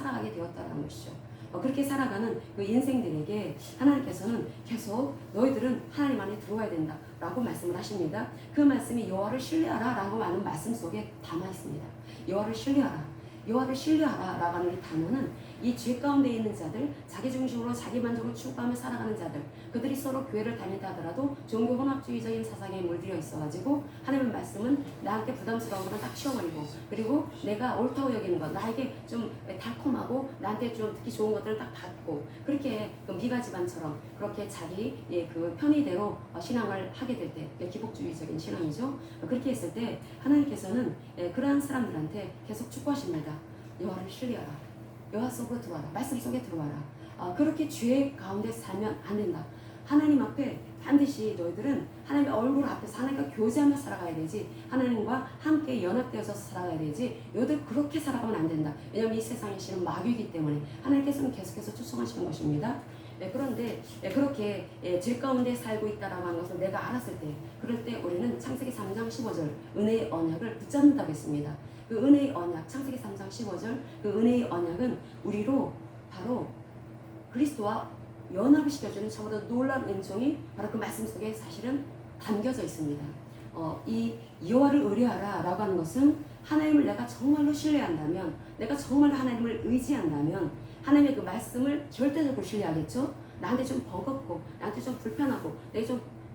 살아가게 되었다는 것이죠. 그렇게 살아가는 그 인생들에게 하나님께서는 계속 너희들은 하나님 안에 들어와야 된다 라고 말씀을 하십니다. 그 말씀이 여호와를 신뢰하라 라고 하는 말씀 속에 담아 있습니다. 여호와를 신뢰하라, 여호와를 신뢰하라 라고 하는 이 단어는 이 죄 가운데 있는 자들, 자기중심으로 자기만족을 추구하며 살아가는 자들, 그들이 서로 교회를 다닌다 하더라도 종교 혼합주의적인 사상에 물들여 있어가지고 하나님의 말씀은 나한테 부담스러운 것은 딱 치워버리고, 그리고 내가 옳다고 여기는 것, 나에게 좀 달콤하고 나한테 좀 듣기 좋은 것들을 딱 받고, 그렇게 그 미가 집안처럼 그렇게 자기 그 편의대로 신앙을 하게 될 때, 기복주의적인 신앙이죠. 그렇게 했을 때 하나님께서는 그러한 사람들한테 계속 축구하십니다. 여호와를 신뢰하라, 여호와 속으로 들어와라, 말씀 속에 들어와라. 그렇게 죄 가운데 살면 안 된다. 하나님 앞에 반드시 너희들은 하나님의 얼굴 앞에서 하나님과 교제하며 살아가야 되지, 하나님과 함께 연합되어서 살아가야 되지, 너희들 그렇게 살아가면 안 된다. 왜냐하면 이 세상의 신은 마귀이기 때문에 하나님께서는 계속해서 초청하시는 것입니다. 그런데 그렇게 죄 가운데 살고 있다라고 하는 것을 내가 알았을 때, 그럴 때 우리는 창세기 3장 15절 은혜의 언약을 붙잡는다고 했습니다. 그 은혜의 언약, 창세기 3장 15절 그 은혜의 언약은 우리로 바로 그리스도와 연합을 시켜주는 참으로 놀라운 은총이 바로 그 말씀 속에 사실은 담겨져 있습니다. 이 여호와를 의뢰하라 라고 하는 것은 하나님을 내가 정말로 신뢰한다면, 내가 정말로 하나님을 의지한다면 하나님의 그 말씀을 절대적으로 신뢰하겠죠. 나한테 좀 버겁고 나한테 좀 불편하고 내가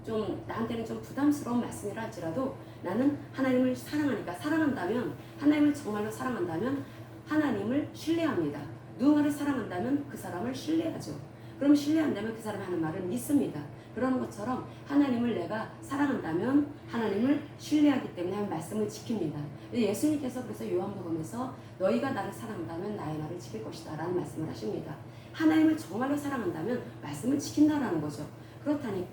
좀 나한테는 좀 부담스러운 말씀이라 할지라도 나는 하나님을 사랑하니까, 사랑한다면, 하나님을 정말로 사랑한다면 하나님을 신뢰합니다. 누군가를 사랑한다면 그 사람을 신뢰하죠. 그럼 신뢰한다면 그 사람이 하는 말을 믿습니다. 그런 것처럼 하나님을 내가 사랑한다면 하나님을 신뢰하기 때문에 하나님 말씀을 지킵니다. 예수님께서 그래서 요한복음에서 너희가 나를 사랑한다면 나의 말을 지킬 것이다 라는 말씀을 하십니다. 하나님을 정말로 사랑한다면 말씀을 지킨다라는 거죠.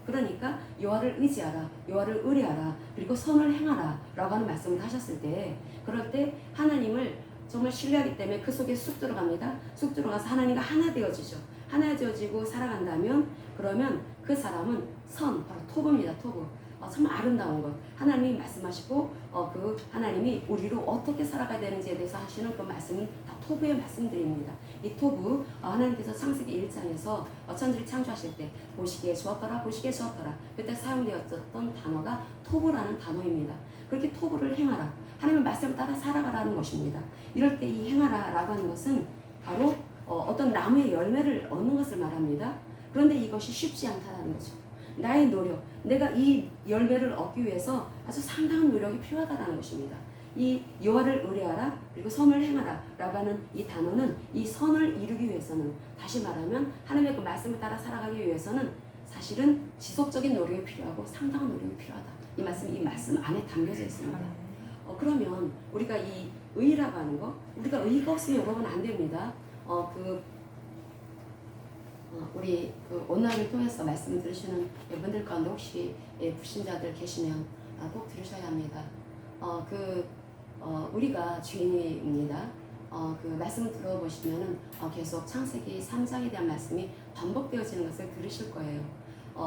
그러니까 여호와를 의지하라, 여호와를 의뢰하라, 그리고 선을 행하라 라고 하는 말씀을 하셨을 때, 그럴 때 하나님을 정말 신뢰하기 때문에 그 속에 쑥 들어갑니다. 쑥 들어가서 하나님과 하나 되어지죠. 하나 되어지고 살아간다면, 그러면 그 사람은 바로 토부입니다. 토부. 정말 아름다운 것. 하나님이 말씀하시고 그 하나님이 우리로 어떻게 살아가야 되는지에 대해서 하시는 그 말씀은 다 토부의 말씀들입니다. 이 토부, 하나님께서 창세기 1장에서 천지를 창조하실 때 보시기에 좋았더라, 보시기에 좋았더라, 그때 사용되었던 단어가 토부라는 단어입니다. 그렇게 토부를 행하라, 하나님의 말씀을 따라 살아가라는 것입니다. 이럴 때 이 행하라 라고 하는 것은 바로 어떤 나무의 열매를 얻는 것을 말합니다. 그런데 이것이 쉽지 않다는 거죠. 나의 노력, 내가 이 열매를 얻기 위해서 아주 상당한 노력이 필요하다는 것입니다. 이 여호와를 의뢰하라, 그리고 선을 행하라 라고 하는 이 단어는 이 선을 이루기 위해서는, 다시 말하면 하나님의 그 말씀을 따라 살아가기 위해서는 사실은 지속적인 노력이 필요하고 상당한 노력이 필요하다. 이 말씀 안에 담겨져 있습니다. 그러면 우리가 이 의라고 하는 거, 우리가 의가 없으면 여러분 안 됩니다. 우리 그 온라인을 통해서 말씀을 들으시는 여러분들 가운데 혹시 불신자들 계시면 꼭 들으셔야 합니다. 우리가 죄인입니다. 그 말씀을 들어보시면은 계속 창세기 3장에 대한 말씀이 반복되어지는 것을 들으실 거예요.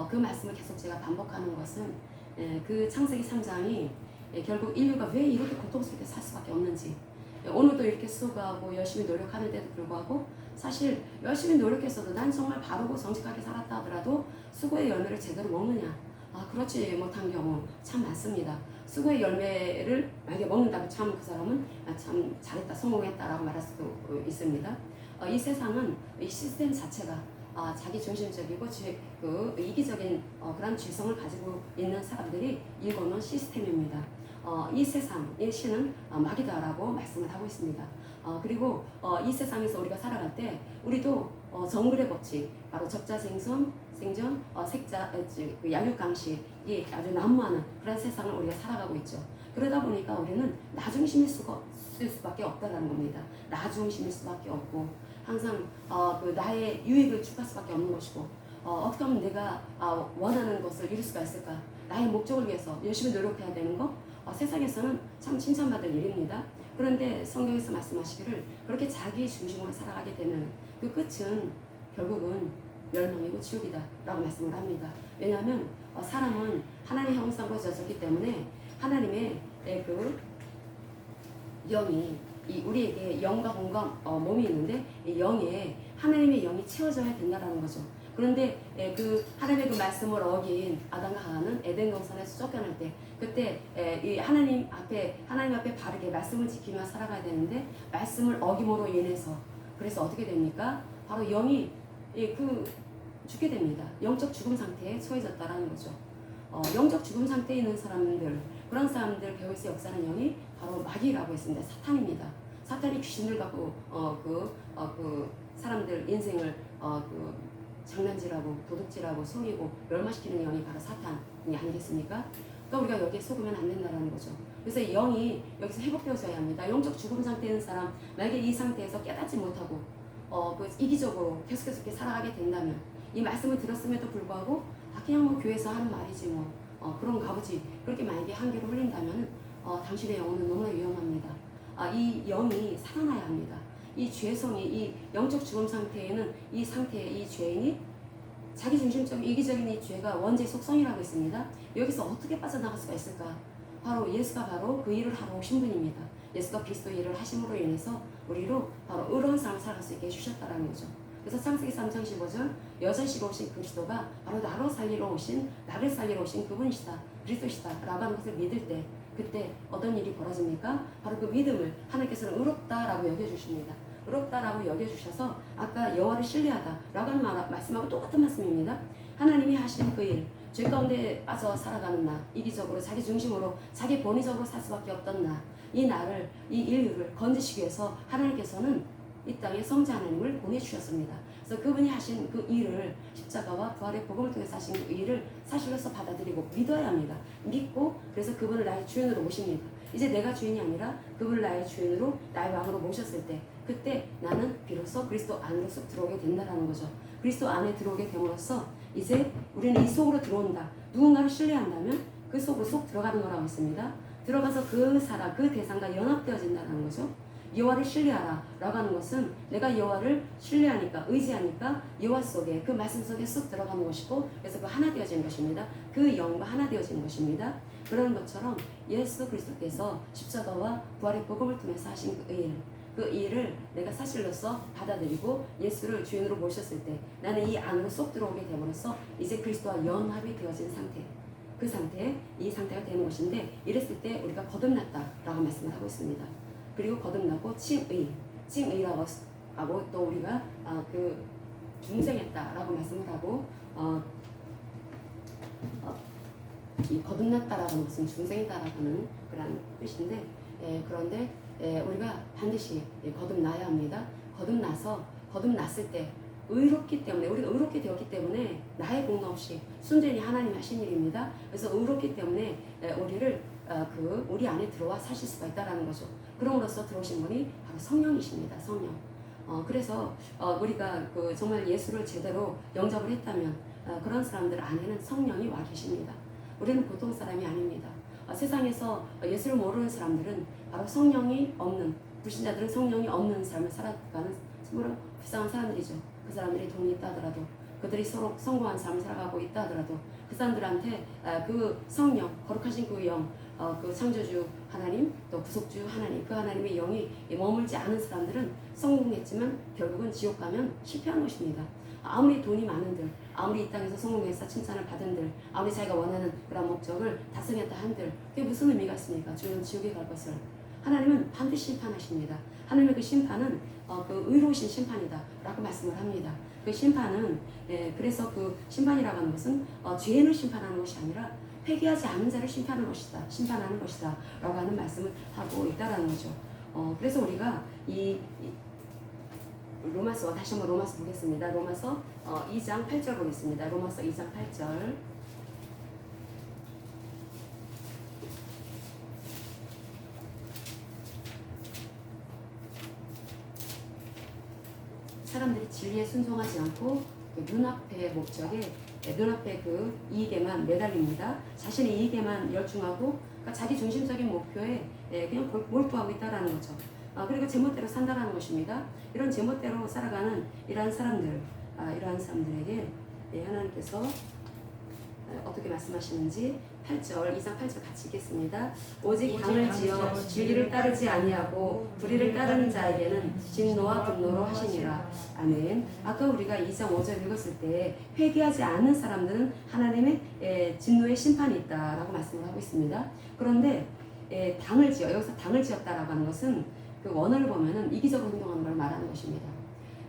그 말씀을 계속 제가 반복하는 것은 그 창세기 3장이 결국 인류가 왜 이렇게 고통스럽게 살 수밖에 없는지, 오늘도 이렇게 수고하고 열심히 노력하는데도 불구하고 사실 열심히 노력했어도 난 정말 바르고 정직하게 살았다 하더라도 수고의 열매를 제대로 먹느냐, 그렇지 못한 경우 참 많습니다. 수고의 열매를 만약에 먹는다면 참 그 사람은 참 잘했다, 성공했다라고 말할 수도 있습니다. 이 세상은 이 시스템 자체가 자기 중심적이고 이기적인 그런 죄성을 가지고 있는 사람들이 일궈놓은 시스템입니다. 이 세상, 이 신은 마귀다라고 말씀을 하고 있습니다. 그리고 이 세상에서 우리가 살아갈 때 우리도 정글의 법칙, 바로 적자생존, 양육강식이 아주 난무하는 그런 세상을 우리가 살아가고 있죠. 그러다 보니까 우리는 나중심일 수밖에 없다는 겁니다. 나중심일 수밖에 없고, 항상 나의 유익을 추구할 수밖에 없는 것이고, 어떻게 하면 내가 원하는 것을 이룰 수가 있을까? 나의 목적을 위해서 열심히 노력해야 되는 거, 세상에서는 참 칭찬받을 일입니다. 그런데 성경에서 말씀하시기를 그렇게 자기 중심으로 살아가게 되는 그 끝은 결국은 멸망이고 지옥이다 라고 말씀을 합니다. 왜냐하면 사람은 하나님의 형상으로 지어졌기 때문에 하나님의 그 영이 우리에게 영과 혼과 몸이 있는데 이 영에 하나님의 영이 채워져야 된다라는 거죠. 그런데 그 하나님의 그 말씀을 어긴 아담과 하와는 에덴 동산에서 쫓겨날 때 그때 이 하나님 앞에 바르게 말씀을 지키며 살아가야 되는데 말씀을 어김으로 인해서 그래서 어떻게 됩니까? 바로 영이 죽게 됩니다. 영적 죽음 상태에 처해졌다라는 거죠. 영적 죽음 상태에 있는 사람들, 그런 사람들 배후에서 역사하는 영이 바로 마귀라고 했습니다. 사탄입니다. 사탄이 귀신을 갖고 사람들 인생을 장난질하고 도둑질하고 속이고 멸망시키는 영이 바로 사탄이 아니겠습니까? 또 우리가 여기에 속으면 안 된다는 거죠. 그래서 영이 여기서 회복되어져야 합니다. 영적 죽음 상태에 있는 사람, 만약에 이 상태에서 깨닫지 못하고 이기적으로 계속해서 이렇게 살아가게 된다면 이 말씀을 들었음에도 불구하고 그냥 뭐 교회에서 하는 말이지 그런가 보지 그렇게 만약에 한계로 흘린다면 당신의 영혼은 너무나 위험합니다. 이 영이 살아나야 합니다. 이 죄성이 이 영적 죽음 상태에는 이 상태에 이 죄인이 자기중심적인 이기적인 이 죄가 원죄의 속성이라고 했습니다. 여기서 어떻게 빠져나갈 수가 있을까? 바로 예수가 바로 그 일을 하러 오신 분입니다. 예수가 그리스도 일을 하심으로 인해서 우리로 바로 의로운 삶을 살아갈 수 있게 해주셨다는 거죠. 그래서 창세기 3장 15절 여전시로 오신 그리스도가 바로 나를 살리러 오신 그분이시다, 그리스도시다 라고 하는 것을 믿을 때 그때 어떤 일이 벌어집니까? 바로 그 믿음을 하나님께서는 의롭다라고 여겨주십니다. 의롭다라고 여겨주셔서 아까 여호와를 신뢰하다 라고 하는 말씀하고 똑같은 말씀입니다. 하나님이 하신 그 일, 죄 가운데 빠져 살아가는 나, 이기적으로 자기 중심으로 자기 본의적으로 살 수밖에 없던 나, 이 인류를 건지시기 위해서 하나님께서는 이 땅에 성자 하나님을 보내주셨습니다. 그래서 그분이 하신 그 일을 십자가와 부활의 복음을 통해서 하신 그 일을 사실로서 받아들이고 믿어야 합니다. 믿고 그래서 그분을 나의 주인으로 모십니다. 이제 내가 주인이 아니라 그분을 나의 주인으로 나의 왕으로 모셨을 때 그때 나는 비로소 그리스도 안으로 쑥 들어오게 된다는 거죠. 그리스도 안에 들어오게 됨으로써 이제 우리는 이 속으로 들어온다. 누군가를 신뢰한다면 그 속으로 쏙 들어가는 거라고 했습니다. 들어가서 그 사람, 그 대상과 연합되어진다는 거죠. 여호와를 신뢰하라 라고 하는 것은 내가 여호와를 신뢰하니까 의지하니까 여호와 속에 그 말씀 속에 쑥 들어가는 것이고 그래서 그 하나 되어지는 것입니다. 그 영과 하나 되어지는 것입니다. 그런 것처럼 예수 그리스도께서 십자가와 부활의 복음을 통해서 하신 그 일을 내가 사실로서 받아들이고 예수를 주인으로 모셨을 때 나는 이 안으로 쏙 들어오게 됨으로써 이제 그리스도와 연합이 되어진 상태, 그 상태에 이 상태가 되는 것인데 이랬을 때 우리가 거듭났다라고 말씀을 하고 있습니다. 그리고 거듭나고 칭의라고 하고 또 우리가 중생했다라고 말씀을 하고 이 거듭났다라는 것은 중생이다라는 그런 뜻인데 그런데 우리가 반드시 거듭나야 합니다. 거듭났을 때 의롭기 때문에 우리가 의롭게 되었기 때문에 나의 공로 없이 순전히 하나님 하신 일입니다. 그래서 의롭기 때문에 우리를 우리 안에 들어와 사실 수가 있다라는 거죠. 그럼으로써 들어오신 분이 바로 성령이십니다. 성령. 그래서 우리가 정말 예수를 제대로 영접을 했다면 그런 사람들 안에는 성령이 와 계십니다. 우리는 보통 사람이 아닙니다. 세상에서 예수를 모르는 사람들은 바로 성령이 없는, 불신자들은 성령이 없는 삶을 살아가는 참으로 불쌍한 사람들이죠. 그 사람들이 돈이 있다 하더라도 그들이 서로 성공한 삶을 살아가고 있다 하더라도 그 사람들한테 그 성령, 거룩하신 그 영, 그 창조주 하나님, 또 구속주 하나님, 그 하나님의 영이 머물지 않은 사람들은 성공했지만 결국은 지옥 가면 실패한 것입니다. 아무리 돈이 많은들, 아무리 이 땅에서 성공해서 칭찬을 받은들, 아무리 자기가 원하는 그런 목적을 달성했다 한들 그게 무슨 의미가 있습니까? 주는 지옥에 갈 것을. 하나님은 반드시 심판하십니다. 하나님의 그 심판은 그 의로우신 심판이다 라고 말씀을 합니다. 그 심판은 그래서 그 심판이라고 하는 것은 죄인을 심판하는 것이 아니라 회개하지 않은 자를 심판하는 것이다 라고 하는 말씀을 하고 있다라는 거죠. 그래서 우리가 이 로마서, 다시 한번 로마서 보겠습니다. 로마서 2장 8절 보겠습니다. 로마서 2장 8절. 사람들이 진리에 순종하지 않고 눈앞의 목적에, 눈앞의 그 이익에만 매달립니다. 자신의 이익에만 열중하고 그러니까 자기 중심적인 목표에 그냥 몰두하고 있다는 거죠. 그리고 제멋대로 산다라는 것입니다. 이런 제멋대로 살아가는 이러한 사람들에게 하나님께서 어떻게 말씀하시는지 8절, 2장 8절 같이 읽겠습니다. 오직 당을 지어 진리를 따르지 아니하고 불의를 따르는 자에게는 진노와 분노로 하시니라. 아멘. 아까 우리가 2장 5절 읽었을 때 회개하지 않는 사람들은 하나님의 진노의 심판이 있다라고 말씀을 하고 있습니다. 그런데 당을 지어, 여기서 당을 지었다라고 하는 것은 그 원어를 보면은 이기적으로 행동하는 걸 말하는 것입니다.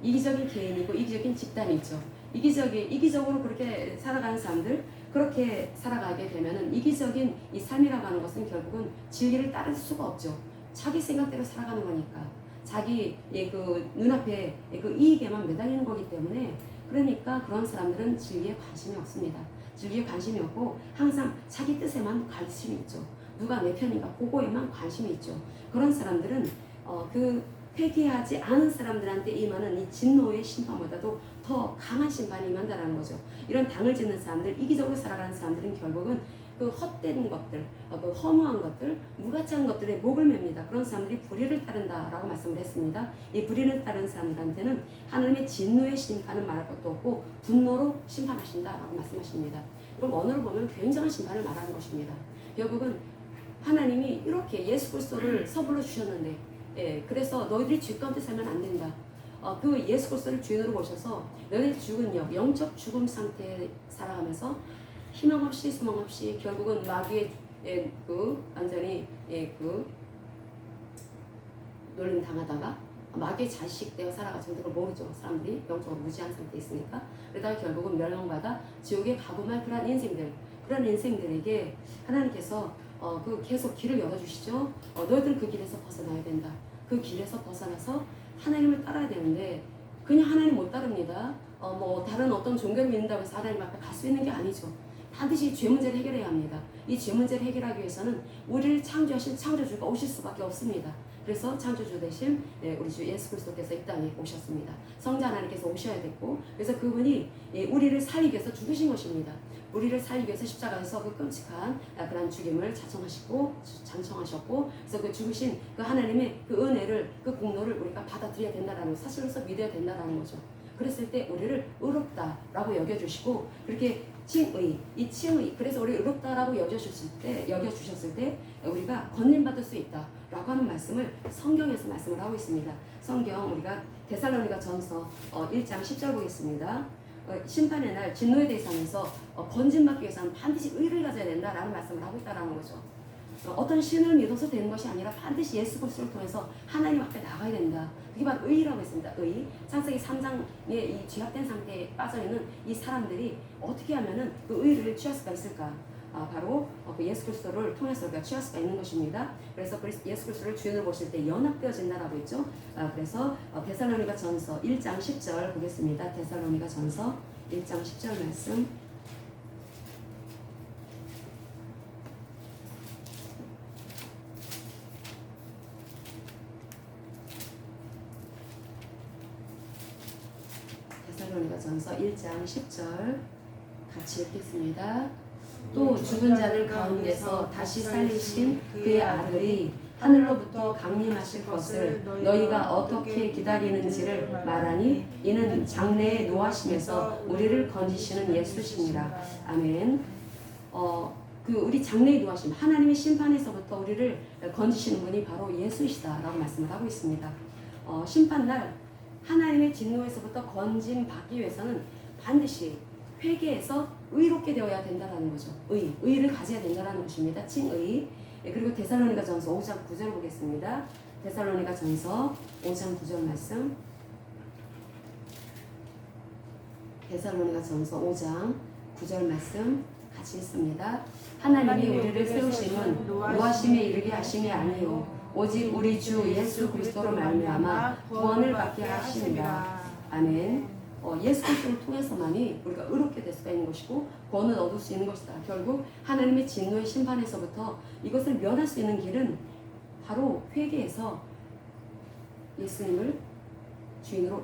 이기적인 개인이고 이기적인 집단이 있죠. 이기적으로 그렇게 살아가는 사람들, 그렇게 살아가게 되면은 이기적인 이 삶이라고 하는 것은 결국은 진리를 따를 수가 없죠. 자기 생각대로 살아가는 거니까. 자기 그 눈앞에 그 이익에만 매달리는 거기 때문에, 그러니까 그런 사람들은 진리에 관심이 없습니다. 진리에 관심이 없고 항상 자기 뜻에만 관심이 있죠. 누가 내 편인가 그거에만 관심이 있죠. 그런 사람들은 그 회개하지 않은 사람들한테 임하는 이 진노의 심판보다도 더 강한 심판이 임한다는 거죠. 이런 당을 짓는 사람들, 이기적으로 살아가는 사람들은 결국은 그 헛된 것들, 그 허무한 것들, 무가치한 것들에 목을 맵니다. 그런 사람들이 불의를 따른다라고 말씀을 했습니다. 이 불의를 따르는 사람들한테는 하나님의 진노의 심판은 말할 것도 없고 분노로 심판하신다라고 말씀하십니다. 그럼 언어를 보면 굉장한 심판을 말하는 것입니다. 결국은 하나님이 이렇게 예수 그리스도를 서불러 주셨는데, 그래서 너희들이 죄 가운데 살면 안 된다. 그 예수 그리스도를 주인으로 모셔서 너희들이 죽은 영적 죽음 상태에 살아가면서 희망 없이 소망 없이 결국은 마귀의 완전히 놀림 당하다가 마귀의 자식 되어 살아가지고 그걸 모르죠. 사람들이 영적으로 무지한 상태에 있으니까. 그러다가 결국은 멸망받아 지옥에 가고말 그런 인생들에게 하나님께서 그 계속 길을 열어주시죠. 너희들 그 길에서 벗어나야 된다. 그 길에서 벗어나서 하나님을 따라야 되는데 그냥 하나님 못 따릅니다. 다른 어떤 종교를 믿는다고 해서 하나님 앞에 갈 수 있는 게 아니죠. 반드시 죄 문제를 해결해야 합니다. 이 죄 문제를 해결하기 위해서는 우리를 창조하신 창조주가 오실 수밖에 없습니다. 그래서 창조주 대신 우리 주 예수 그리스도께서 이 땅에 오셨습니다. 성자 하나님께서 오셔야 됐고, 그래서 그분이 우리를 살리기 위해서 죽으신 것입니다. 우리를 살리기 위해서 십자가에서 그 끔찍한 그런 죽임을 장청하셨고, 그래서 그 죽으신 그 하나님의 그 은혜를, 그 공로를 우리가 받아들여야 된다라는, 사실로서 믿어야 된다라는 거죠. 그랬을 때 우리를 의롭다라고 여겨주시고, 그렇게 칭의, 이 칭의, 그래서 우리 의롭다라고 여겨주셨을 때 우리가 건림받을 수 있다라고 하는 말씀을 성경에서 말씀을 하고 있습니다. 성경 우리가 데살로니가 전서 1장 10절 보겠습니다. 심판의 날 진노의 대상에서 건진받기 위해서는 반드시 의를 가져야 된다라는 말씀을 하고 있다는 거죠. 어떤 신을 믿어서 되는 것이 아니라 반드시 예수 그리스도를 통해서 하나님 앞에 나가야 된다. 그게 바로 의라고 했습니다. 의. 창세기 3장에 이 죄악된 상태에 빠져있는 이 사람들이 어떻게 하면은 그 의를 취할 수가 있을까? 바로 그 예수 그리스도를 통해서 우리가 취할 수가 있는 것입니다. 그래서 예수 그리스도를 주인으로 보실 때 연합되어진다라고 했죠. 그래서 데살로니가 전서 1장 10절 보겠습니다. 데살로니가 전서 1장 10절 말씀. 데살로니가 전서 1장 10절 같이 읽겠습니다. 또 죽은 자들 가운데서 다시 살리신 그의 아들이 하늘로부터 강림하실 것을 너희가 어떻게 기다리는지를 말하니 이는 장래에 노하심에서 우리를 건지시는 예수시니라. 아멘. 우리 장래에 노하심, 하나님의 심판에서부터 우리를 건지시는 분이 바로 예수이시다라고 말씀을 하고 있습니다. 심판날 하나님의 진노에서부터 건짐받기 위해서는 반드시 회개해서 의롭게 되어야 된다는 거죠. 의를 가져야 된다는 것입니다. 칭의. 그리고 데살로니가 전서 5장 9절 보겠습니다. 데살로니가 전서 5장 9절 말씀. 데살로니가 전서 5장 9절 말씀 같이 읽습니다. 하나님이 우리를 세우심은 노하심에 이르게 하심이 아니요 오직 우리 주 예수 그리스도로 말미암아 구원을 받게 하심이라. 아멘. 예수 그리스도를 통해서만이 우리가 의롭게 될 수가 있는 것이고 구원을 얻을 수 있는 것이다. 결국 하나님의 진노의 심판에서부터 이것을 면할 수 있는 길은 바로 회개해서 예수님을 주인으로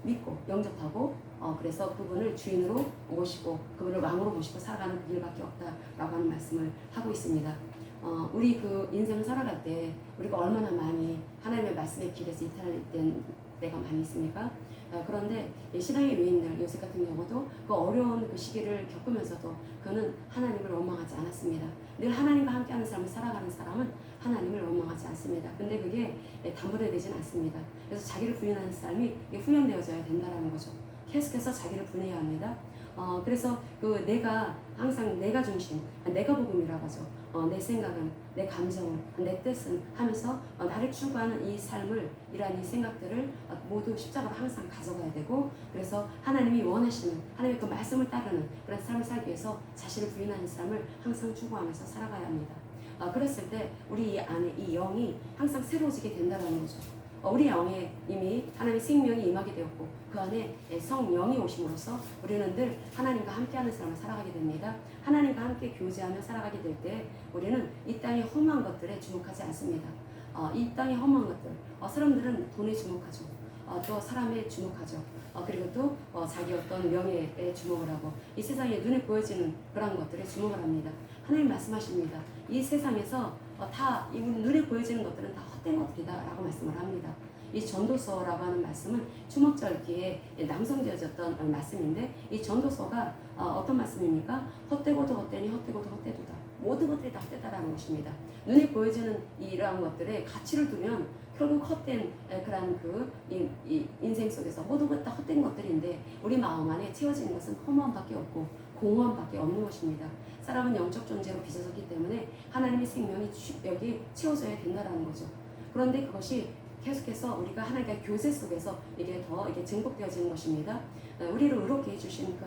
믿고 영접하고 그래서 그분을 주인으로 모시고 그분을 왕으로 모시고 살아가는 그 길밖에 없다라고 하는 말씀을 하고 있습니다. 우리 그 인생을 살아갈 때 우리가 얼마나 많이 하나님의 말씀의 길에서 이탈된 때가 많이 있습니까? 그런데 신앙의 유인들 요셉 같은 경우도 그 어려운 그 시기를 겪으면서도 그는 하나님을 원망하지 않았습니다. 늘 하나님과 함께하는 삶을 살아가는 사람은 하나님을 원망하지 않습니다. 근데 그게 단번에 되진 않습니다. 그래서 자기를 부인하는 삶이 훈련되어져야 된다는 거죠. 계속해서 자기를 분해야 합니다. 그래서 그 내가 항상 내가 중심, 내가 복음이라고 하죠. 내 생각은, 내 감정은, 내 뜻은 하면서 나를 추구하는 이 삶을, 이러한 이 생각들을 모두 십자가로 항상 가져가야 되고, 그래서 하나님이 원하시는, 하나님의 그 말씀을 따르는 그런 삶을 살기 위해서 자신을 부인하는 삶을 항상 추구하면서 살아가야 합니다. 그랬을 때 우리 이 안에 이 영이 항상 새로워지게 된다는 거죠. 우리 영에 이미 하나님의 생명이 임하게 되었고 그 안에 성령이 오심으로써 우리는 늘 하나님과 함께하는 삶을 살아가게 됩니다. 하나님과 함께 교제하며 살아가게 될 때 우리는 이 땅의 험한 것들에 주목하지 않습니다. 이 땅의 험한 것들, 사람들은 돈에 주목하죠. 또 사람에 주목하죠. 그리고 또 자기 어떤 명예에 주목을 하고 이 세상에 눈에 보여지는 그런 것들에 주목을 합니다. 하나님 말씀하십니다. 이 세상에서 다 눈에 보여지는 것들은 다 헛된 것들이다 라고 말씀을 합니다. 이 전도서라고 하는 말씀은 추목절기에 낭송되어졌던 말씀인데 이 전도서가 어떤 말씀입니까? 헛되고도 헛되니 헛되고도 헛되도다. 모든 것들이 다 헛되다라는 것입니다. 눈에 보여지는 이러한 것들에 가치를 두면 결국 헛된 그런 이 인생 속에서 모든 것 다 헛된 것들인데 우리 마음 안에 채워지는 것은 허무함밖에 없고 공허함밖에 없는 것입니다. 사람은 영적 존재로 빚어졌기 때문에 하나님의 생명이 여기 채워져야 된다는 거죠. 그런데 그것이 계속해서 우리가 하나님과 교제 속에서 이게 증폭되어지는 것입니다. 우리를 의롭게 해주신 그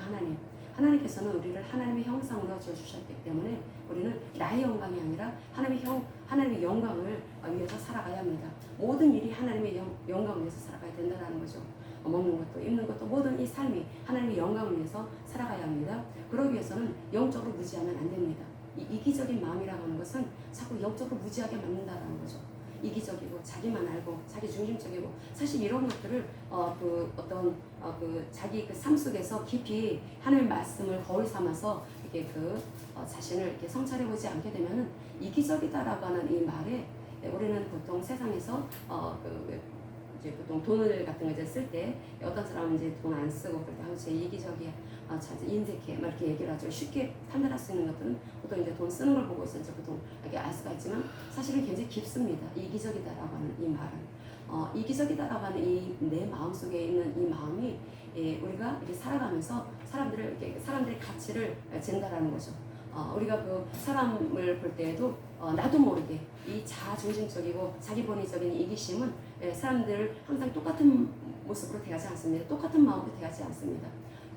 하나님께서는 우리를 하나님의 형상으로 지어주셨기 때문에 우리는 나의 영광이 아니라 하나님의 영광을 위해서 살아가야 합니다. 모든 일이 하나님의 영광을 위해서 살아가야 된다는 거죠. 먹는 것도 입는 것도 모든 이 삶이 하나님의 영광을 위해서 살아가야 합니다. 그러기 위해서는 영적으로 무지하면 안 됩니다. 이 이기적인 마음이라고 하는 것은 자꾸 영적으로 무지하게 만든다는 거죠. 이기적이고 자기만 알고 자기 중심적이고 사실 이런 것들을 자기 그 삶 속에서 깊이 하나님의 말씀을 거울 삼아서 이렇게 자신을 이렇게 성찰해 보지 않게 되면은 이기적이다라고 하는 이 말에 우리는 보통 세상에서 이제 보통 돈을 같은 거 이제 쓸 때 어떤 사람은 이제 돈 안 쓰고 그럴 때 제 이기적이야, 인색해, 막 이렇게 얘기를 하죠. 쉽게 판단할 수 있는 것들은 보통 이제 돈 쓰는 걸 보고서 이제 보통 이렇게 알 수가 있지만 사실은 굉장히 깊습니다. 이기적이다라고 하는 이 말은 이기적이다라고 하는 이 내 마음 속에 있는 이 마음이 우리가 이렇게 살아가면서 사람들의 가치를 잰다라는 거죠. 우리가 그 사람을 볼 때에도 나도 모르게 이 자아중심적이고 자기본위적인 이기심은 사람들을 항상 똑같은 모습으로 대하지 않습니다. 똑같은 마음으로 대하지 않습니다.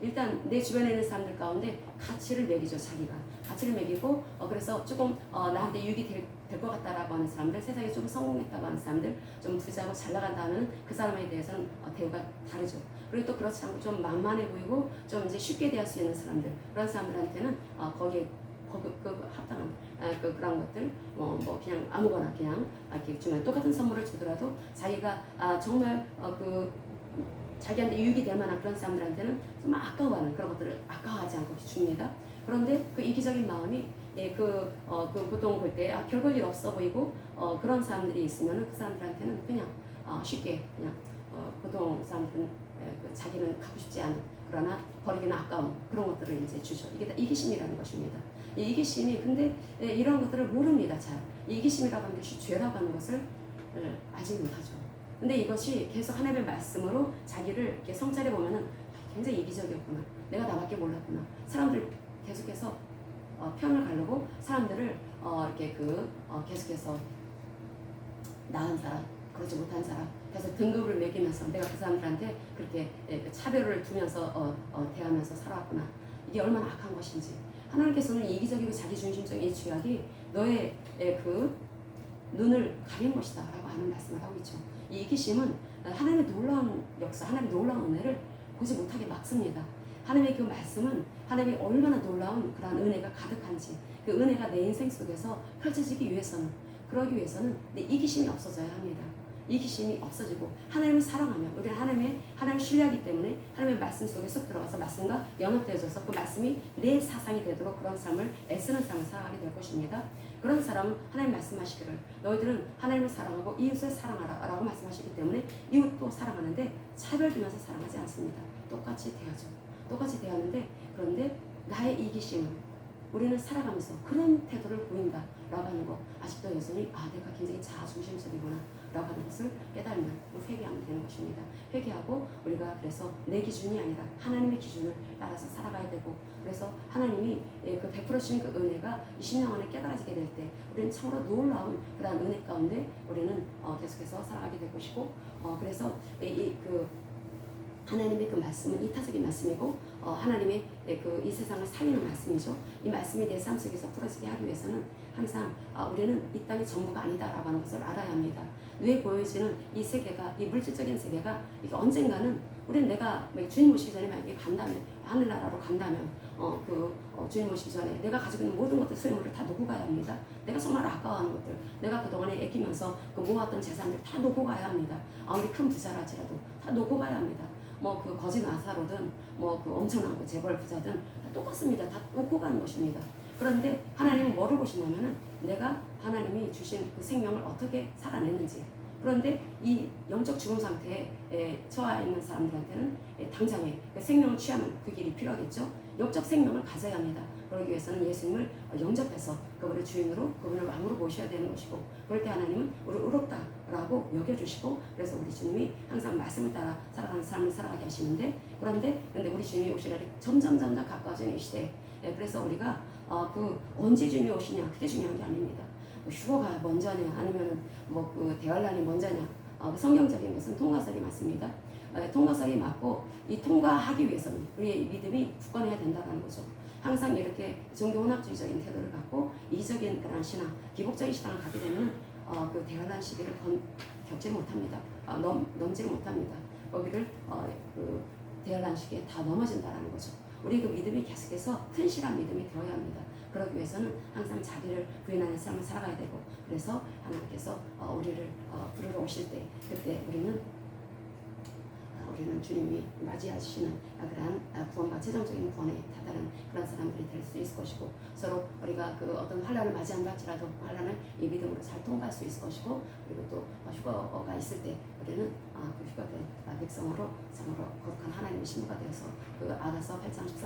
일단 내 주변에 있는 사람들 가운데 가치를 매기죠. 자기가 가치를 매기고 그래서 조금 나한테 유익이 될 것 같다라고 하는 사람들, 세상에 좀 성공했다고 하는 사람들, 좀 부자고 잘 나간다 하는 그 사람에 대해서는 대우가 다르죠. 그리고 또 그렇지 않고 좀 만만해 보이고 좀 이제 쉽게 대할 수 있는 사람들, 그런 사람들한테는 거기에 합당한 그런 것들 그냥 아무거나 그냥 이렇게 주면 똑같은 선물을 주더라도 자기가 정말 자기한테 유익이 될 만한 그런 사람들한테는 좀 아까워하는 그런 것들을 아까워하지 않고 줍니다. 그런데 그 이기적인 마음이 보통 볼 때 별볼 일 없어 보이고 그런 사람들이 있으면 그 사람들한테는 그냥 쉽게 그냥 보통 사람들은 자기는 갖고 싶지 않은 그러나 버리기는 아까운 그런 것들을 이제 주죠. 이게 다 이기심이라는 것입니다. 이 이기심이 근데 이런 것들을 모릅니다. 잘 이기심이라고 하는 것이 죄라고 하는 것을 알지 못하죠. 근데 이것이 계속 하나님의 말씀으로 자기를 이렇게 성찰해 보면은 굉장히 이기적이었구나. 내가 나밖에 몰랐구나. 사람들 계속해서 편을 가르고 사람들을 이렇게 계속해서 나은 사람, 그렇지 못한 사람, 그래서 등급을 매기면서 내가 그 사람들한테 그렇게 차별을 두면서 대하면서 살아왔구나. 이게 얼마나 악한 것인지. 하나님께서는 이기적이고 자기중심적인 이 죄악이 너의 눈을 가린 것이다 라고 하는 말씀을 하고 있죠. 이 이기심은 하나님의 놀라운 역사, 하나님의 놀라운 은혜를 보지 못하게 막습니다. 하나님의 그 말씀은 하나님의 얼마나 놀라운 그런 은혜가 가득한지, 그 은혜가 내 인생 속에서 펼쳐지기 위해서는, 그러기 위해서는 내 이기심이 없어져야 합니다. 이기심이 없어지고 하나님을 사랑하며 우리는 하나님의 신뢰하기 때문에 하나님의 말씀 속에 쏙 들어가서 말씀과 연합되어져서 그 말씀이 내 사상이 되도록 그런 삶을 애쓰는 삶을 살아가게 될 것입니다. 그런 사람은 하나님 말씀하시기를 너희들은 하나님을 사랑하고 이웃을 사랑하라 라고 말씀하시기 때문에 이웃도 사랑하는데 차별두면서 사랑하지 않습니다. 똑같이 대하죠. 똑같이 대하는데 그런데 나의 이기심을 우리는 살아가면서 그런 태도를 보인다 라고 하는 거 아직도 여전히 내가 굉장히 자아중심적이구나 라고 하는 것을 깨달으면 회개하면 되는 것입니다. 회개하고 우리가 그래서 내 기준이 아니라 하나님의 기준을 따라서 살아가야 되고 그래서 하나님이 그 베풀어 주신 그 은혜가 20년 안에 깨달아지게 될 때 우리는 참으로 놀라운 그런 은혜 가운데 우리는 계속해서 살아가게 될 것이고 그래서 그 하나님의 그 말씀은 이타적인 말씀이고 하나님의 이 세상을 살리는 말씀이죠. 이 말씀이 내 삶 속에서 풀어지게 하기 위해서는 항상 우리는 이 땅의 전부가 아니다라고 하는 것을 알아야 합니다. 뇌에 보여지는 이 세계가 이 물질적인 세계가 이게 언젠가는 우리는 내가 주님 오시기 전에 만약에 간다면 하늘나라로 간다면 주님 오시기 전에 내가 가지고 있는 모든 것들 소유물을 다 놓고 가야 합니다. 내가 정말 아까워하는 것들 내가 그동안에 아끼면서 그 모았던 재산들 다 놓고 가야 합니다. 아무리 큰 부자라지라도 다 놓고 가야 합니다. 그 거지 나사로든 그 엄청난 그 재벌 부자든 다 똑같습니다. 다 놓고 가는 것입니다. 그런데 하나님은 뭐를 보시냐면은 내가 하나님이 주신 그 생명을 어떻게 살아냈는지. 그런데 이 영적 죽음 상태에 처해 있는 사람들한테는 당장에 그 생명을 취하면 그 길이 필요하겠죠. 영적 생명을 가져야 합니다. 그러기 위해서는 예수님을 영접해서 그분을 주인으로 그분을 왕으로 모셔야 되는 것이고 그럴 때 하나님은 우리를 의롭다라고 여겨주시고 그래서 우리 주님이 항상 말씀을 따라 살아가는 삶을 살아가게 하시는데 그런데 우리 주님이 오실 날이 점점 가까워지는 이 시대에 그래서 우리가 그 언제 주님이 오시냐 그게 중요한 게 아닙니다. 휴거가 먼저냐 아니면 그 대환란이 먼저냐 성경적인 것은 통과설이 맞습니다. 통과설이 맞고 이 통과하기 위해서는 우리의 믿음이 굳건해야 된다는 거죠. 항상 이렇게 종교 혼합주의적인 태도를 갖고 이기적인 그런 신앙, 기복적인 신앙을 갖게 되면 그 대환란 시기를 겪지 못합니다. 넘지를 못합니다. 거기를 그 대환란 시기에 다 넘어진다는 거죠. 우리 그 믿음이 계속해서 튼실한 믿음이 되어야 합니다. 그러기 위해서는 항상 자기를 부인하는 삶을 살아가야 되고 그래서 하나님께서 우리를 부르러 오실 때 그때 우리는 주님이 맞이하시는 그러한 구원과 최종적인 구원에 다다른 그런 사람들이 될 수 있을 것이고 서로 우리가 그 어떤 환란을 맞이한다 할지라도 환란을 이 믿음으로 잘 통과할 수 있을 것이고 그리고 또 휴거가 있을 때 우리는 그 휴거된 백성으로 참으로 거룩한 하나님의 신부가 되어서 그 아가서 8장 14